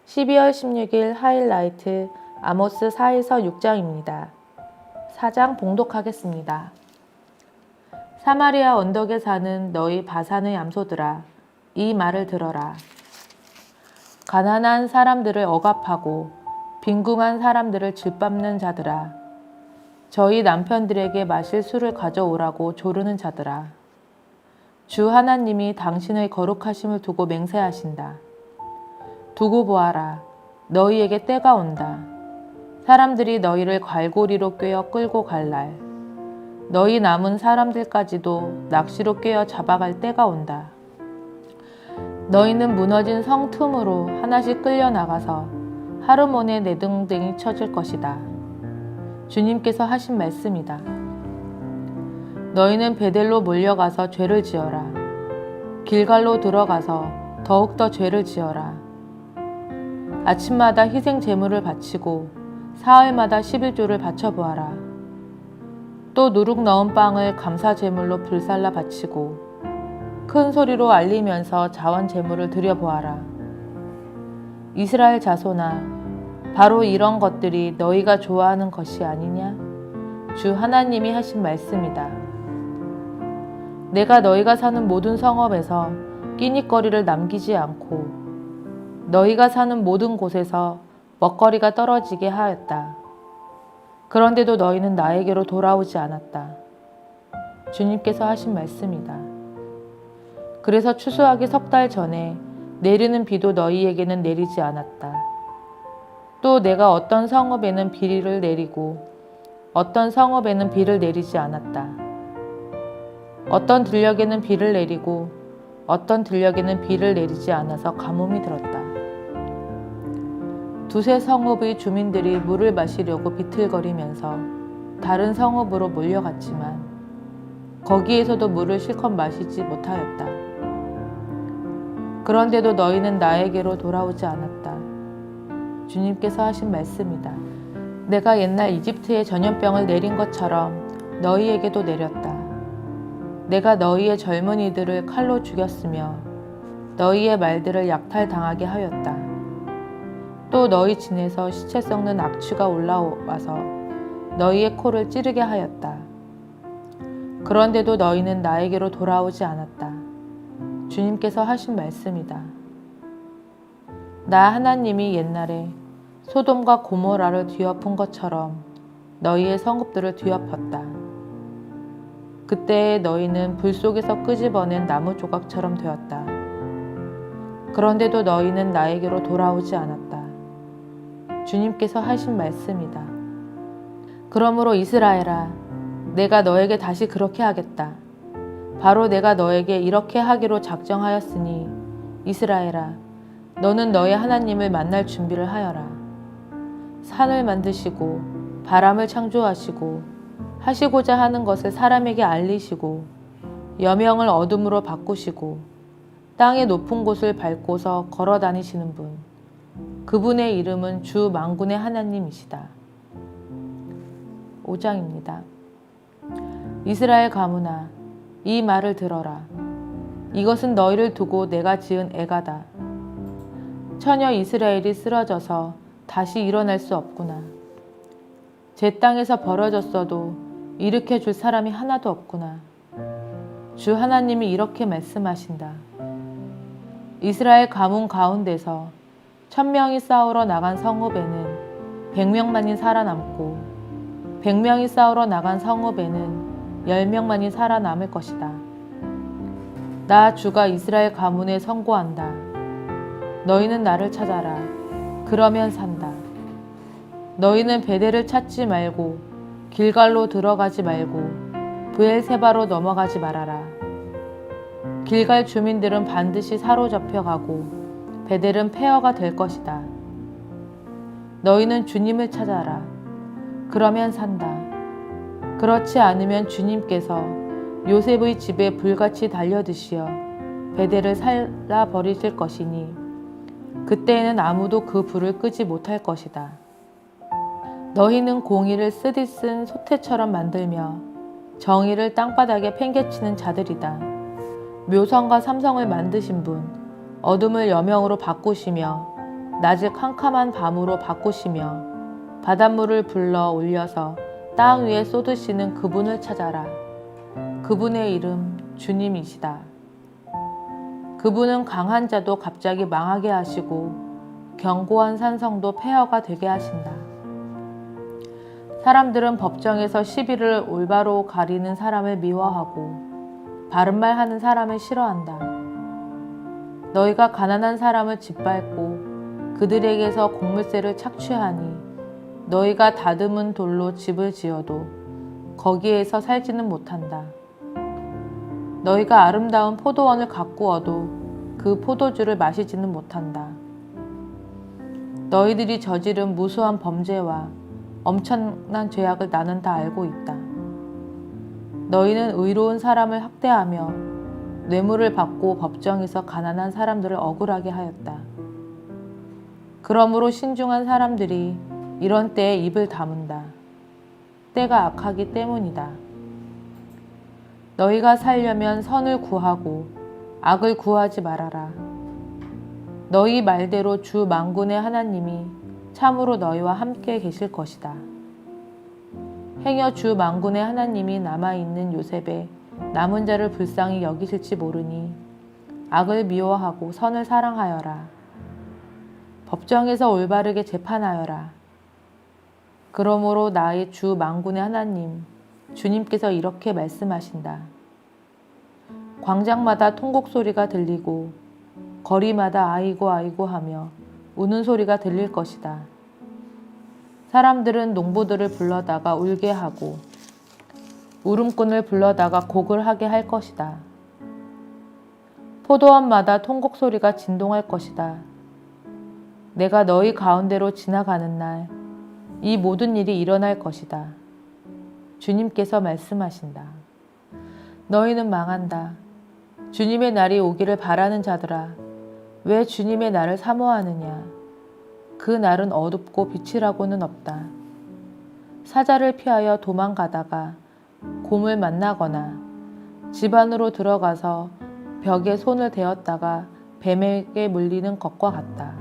(12월 16일) 하이라이트 아모스 4에서 6장입니다. 4장 봉독하겠습니다. 사마리아 언덕에 사는 너희 바산의 암소들아, 이 말을 들어라. 가난한 사람들을 억압하고 빈궁한 사람들을 짓밟는 자들아, 저희 남편들에게 마실 술을 가져오라고 조르는 자들아, 주 하나님이 당신의 거룩하심을 두고 맹세하신다. 두고 보아라, 너희에게 때가 온다. 사람들이 너희를 갈고리로 꿰어 끌고 갈 날, 너희 남은 사람들까지도 낚시로 꿰어 잡아갈 때가 온다. 너희는 무너진 성 틈으로 하나씩 끌려나가서 하르몬에 내등등이 쳐질 것이다. 주님께서 하신 말씀이다. 너희는 베델로 몰려가서 죄를 지어라. 길갈로 들어가서 더욱더 죄를 지어라. 아침마다 희생 제물을 바치고 사흘마다 11조를 바쳐보아라. 또 누룩 넣은 빵을 감사 제물로 불살라 바치고 큰 소리로 알리면서 자원 제물을 드려보아라. 이스라엘 자손아, 바로 이런 것들이 너희가 좋아하는 것이 아니냐? 주 하나님이 하신 말씀이다. 내가 너희가 사는 모든 성읍에서 끼니거리를 남기지 않고 너희가 사는 모든 곳에서 먹거리가 떨어지게 하였다. 그런데도 너희는 나에게로 돌아오지 않았다. 주님께서 하신 말씀이다. 그래서 추수하기 석 달 전에 내리는 비도 너희에게는 내리지 않았다. 또 내가 어떤 성읍에는 비를 내리고 어떤 성읍에는 비를 내리지 않았다. 어떤 들녘에는 비를 내리고 어떤 들녘에는 비를 내리지 않아서 가뭄이 들었다. 두세 성읍의 주민들이 물을 마시려고 비틀거리면서 다른 성읍으로 몰려갔지만 거기에서도 물을 실컷 마시지 못하였다. 그런데도 너희는 나에게로 돌아오지 않았다. 주님께서 하신 말씀이다. 내가 옛날 이집트에 전염병을 내린 것처럼 너희에게도 내렸다. 내가 너희의 젊은이들을 칼로 죽였으며 너희의 말들을 약탈당하게 하였다. 또 너희 진에서 시체 썩는 악취가 올라와서 너희의 코를 찌르게 하였다. 그런데도 너희는 나에게로 돌아오지 않았다. 주님께서 하신 말씀이다. 나 하나님이 옛날에 소돔과 고모라를 뒤엎은 것처럼 너희의 성읍들을 뒤엎었다. 그때 너희는 불 속에서 끄집어낸 나무 조각처럼 되었다. 그런데도 너희는 나에게로 돌아오지 않았다. 주님께서 하신 말씀이다. 그러므로 이스라엘아, 내가 너에게 다시 그렇게 하겠다. 바로 내가 너에게 이렇게 하기로 작정하였으니 이스라엘아, 너는 너의 하나님을 만날 준비를 하여라. 산을 만드시고 바람을 창조하시고 하시고자 하는 것을 사람에게 알리시고 여명을 어둠으로 바꾸시고 땅의 높은 곳을 밟고서 걸어 다니시는 분, 그분의 이름은 주 만군의 하나님이시다. 5장입니다. 이스라엘 가문아, 이 말을 들어라. 이것은 너희를 두고 내가 지은 애가다. 처녀 이스라엘이 쓰러져서 다시 일어날 수 없구나. 제 땅에서 버려졌어도 일으켜 줄 사람이 하나도 없구나. 주 하나님이 이렇게 말씀하신다. 이스라엘 가문 가운데서 1000명이 싸우러 나간 성읍에는 100명만이 살아남고 100명이 싸우러 나간 성읍에는 10명만이 살아남을 것이다. 나 주가 이스라엘 가문에 선고한다. 너희는 나를 찾아라. 그러면 산다. 너희는 베델을 찾지 말고 길갈로 들어가지 말고 브엘세바로 넘어가지 말아라. 길갈 주민들은 반드시 사로잡혀 가고 베델은 폐허가 될 것이다. 너희는 주님을 찾아라. 그러면 산다. 그렇지 않으면 주님께서 요셉의 집에 불같이 달려드시어 베델을 살라 버리실 것이니 그때에는 아무도 그 불을 끄지 못할 것이다. 너희는 공의를 쓰디 쓴 소태처럼 만들며 정의를 땅바닥에 팽개치는 자들이다. 묘성과 삼성을 만드신 분, 어둠을 여명으로 바꾸시며 낮을 캄캄한 밤으로 바꾸시며 바닷물을 불러 올려서 땅 위에 쏟으시는 그분을 찾아라. 그분의 이름 주님이시다. 그분은 강한 자도 갑자기 망하게 하시고 견고한 산성도 폐허가 되게 하신다. 사람들은 법정에서 시비를 올바로 가리는 사람을 미워하고 바른 말 하는 사람을 싫어한다. 너희가 가난한 사람을 짓밟고 그들에게서 곡물세를 착취하니 너희가 다듬은 돌로 집을 지어도 거기에서 살지는 못한다. 너희가 아름다운 포도원을 가꾸어도 그 포도주를 마시지는 못한다. 너희들이 저지른 무수한 범죄와 엄청난 죄악을 나는 다 알고 있다. 너희는 의로운 사람을 학대하며 뇌물을 받고 법정에서 가난한 사람들을 억울하게 하였다. 그러므로 신중한 사람들이 이런 때에 입을 다문다. 때가 악하기 때문이다. 너희가 살려면 선을 구하고 악을 구하지 말아라. 너희 말대로 주 만군의 하나님이 참으로 너희와 함께 계실 것이다. 행여 주 만군의 하나님이 남아있는 요셉의 남은 자를 불쌍히 여기실지 모르니 악을 미워하고 선을 사랑하여라. 법정에서 올바르게 재판하여라. 그러므로 나의 주 만군의 하나님 주님께서 이렇게 말씀하신다. 광장마다 통곡 소리가 들리고 거리마다 아이고 아이고 하며 우는 소리가 들릴 것이다. 사람들은 농부들을 불러다가 울게 하고 울음꾼을 불러다가 곡을 하게 할 것이다. 포도원마다 통곡 소리가 진동할 것이다. 내가 너희 가운데로 지나가는 날 이 모든 일이 일어날 것이다. 주님께서 말씀하신다. 너희는 망한다. 주님의 날이 오기를 바라는 자들아, 왜 주님의 날을 사모하느냐? 그 날은 어둡고 빛이라고는 없다. 사자를 피하여 도망가다가 곰을 만나거나 집 안으로 들어가서 벽에 손을 대었다가 뱀에게 물리는 것과 같다.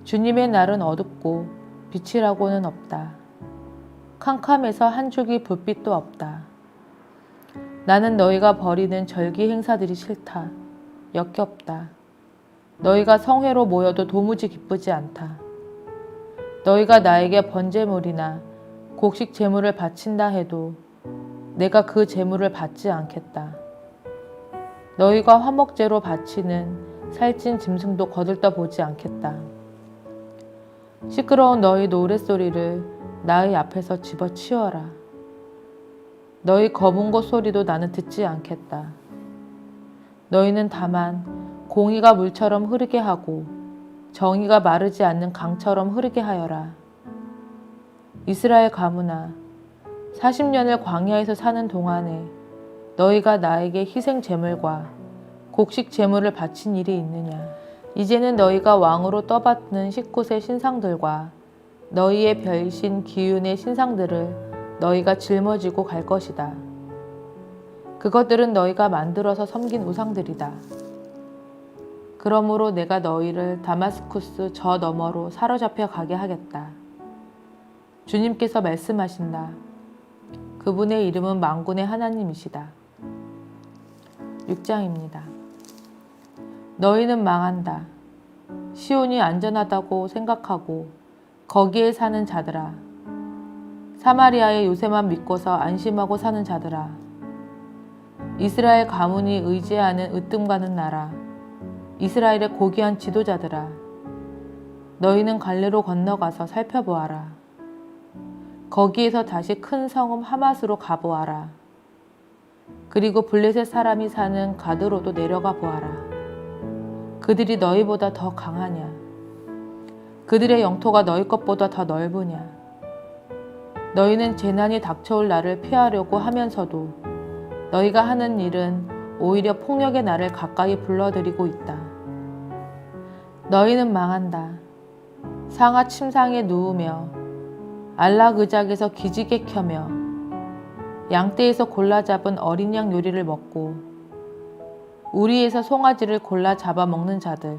주님의 날은 어둡고 빛이라고는 없다. 캄캄해서 한 줄기 불빛도 없다. 나는 너희가 벌이는 절기 행사들이 싫다. 역겹다. 너희가 성회로 모여도 도무지 기쁘지 않다. 너희가 나에게 번제물이나 곡식 제물을 바친다 해도 내가 그 제물을 받지 않겠다. 너희가 화목제로 바치는 살찐 짐승도 거들떠 보지 않겠다. 시끄러운 너희 노랫소리를 나의 앞에서 집어치워라. 너희 거문고 소리도 나는 듣지 않겠다. 너희는 다만 공의가 물처럼 흐르게 하고 정의가 마르지 않는 강처럼 흐르게 하여라. 이스라엘 가문아, 40년을 광야에서 사는 동안에 너희가 나에게 희생 제물과 곡식 제물을 바친 일이 있느냐? 이제는 너희가 왕으로 떠받는 19세 신상들과 너희의 별신 기운의 신상들을 너희가 짊어지고 갈 것이다. 그것들은 너희가 만들어서 섬긴 우상들이다. 그러므로 내가 너희를 다마스쿠스 저 너머로 사로잡혀 가게 하겠다. 주님께서 말씀하신다. 그분의 이름은 만군의 하나님이시다. 6장입니다. 너희는 망한다. 시온이 안전하다고 생각하고 거기에 사는 자들아. 사마리아의 요새만 믿고서 안심하고 사는 자들아. 이스라엘 가문이 의지하는 으뜸가는 나라. 이스라엘의 고귀한 지도자들아. 너희는 갈레로 건너가서 살펴보아라. 거기에서 다시 큰 성읍 하맛으로 가보아라. 그리고 블레셋 사람이 사는 가드로도 내려가 보아라. 그들이 너희보다 더 강하냐? 그들의 영토가 너희 것보다 더 넓으냐? 너희는 재난이 닥쳐올 날을 피하려고 하면서도 너희가 하는 일은 오히려 폭력의 날을 가까이 불러들이고 있다. 너희는 망한다. 상하 침상에 누우며 안락 의작에서 기지개 켜며 양떼에서 골라 잡은 어린 양 요리를 먹고 우리에서 송아지를 골라 잡아 먹는 자들,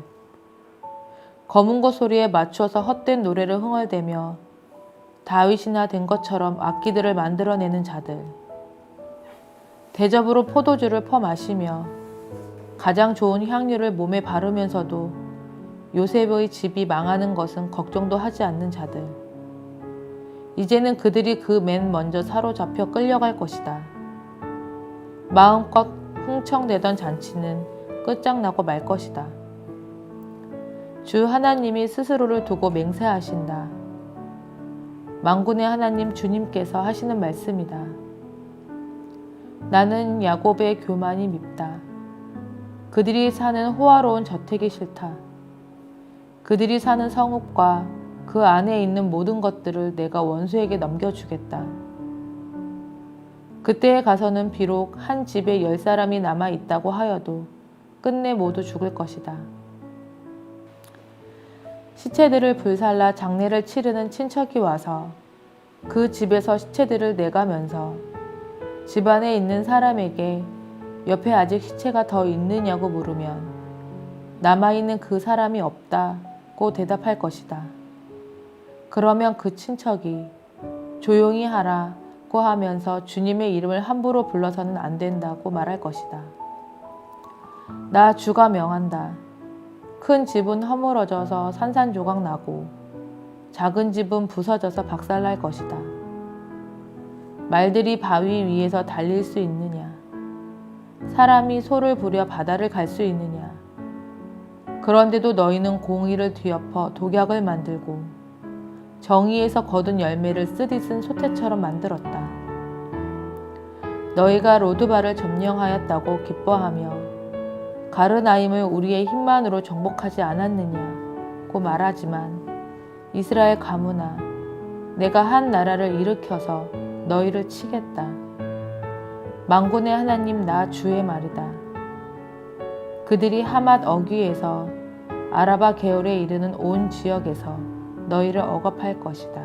검은 것 소리에 맞추어서 헛된 노래를 흥얼대며 다윗이나 된 것처럼 악기들을 만들어내는 자들, 대접으로 포도주를 퍼마시며 가장 좋은 향유를 몸에 바르면서도 요셉의 집이 망하는 것은 걱정도 하지 않는 자들, 이제는 그들이 그 맨 먼저 사로잡혀 끌려갈 것이다. 마음껏 흥청대던 잔치는 끝장나고 말 것이다. 주 하나님이 스스로를 두고 맹세하신다. 만군의 하나님 주님께서 하시는 말씀이다. 나는 야곱의 교만이 밉다. 그들이 사는 호화로운 저택이 싫다. 그들이 사는 성읍과 그 안에 있는 모든 것들을 내가 원수에게 넘겨주겠다. 그때에 가서는 비록 한 집에 10사람이 남아 있다고 하여도 끝내 모두 죽을 것이다. 시체들을 불살라 장례를 치르는 친척이 와서 그 집에서 시체들을 내가면서 집안에 있는 사람에게 옆에 아직 시체가 더 있느냐고 물으면 남아있는 그 사람이 없다고 대답할 것이다. 그러면 그 친척이 조용히 하라고 하면서 주님의 이름을 함부로 불러서는 안 된다고 말할 것이다. 나 주가 명한다. 큰 집은 허물어져서 산산조각 나고 작은 집은 부서져서 박살날 것이다. 말들이 바위 위에서 달릴 수 있느냐? 사람이 소를 부려 바다를 갈 수 있느냐? 그런데도 너희는 공의를 뒤엎어 독약을 만들고 정의에서 거둔 열매를 쓰디쓴 소태처럼 만들었다. 너희가 로드바를 점령하였다고 기뻐하며 가르나임을 우리의 힘만으로 정복하지 않았느냐고 말하지만 이스라엘 가문아, 내가 한 나라를 일으켜서 너희를 치겠다. 만군의 하나님 나 주의 말이다. 그들이 하맛 어귀에서 아라바 계열에 이르는 온 지역에서 너희를 억압할 것이다.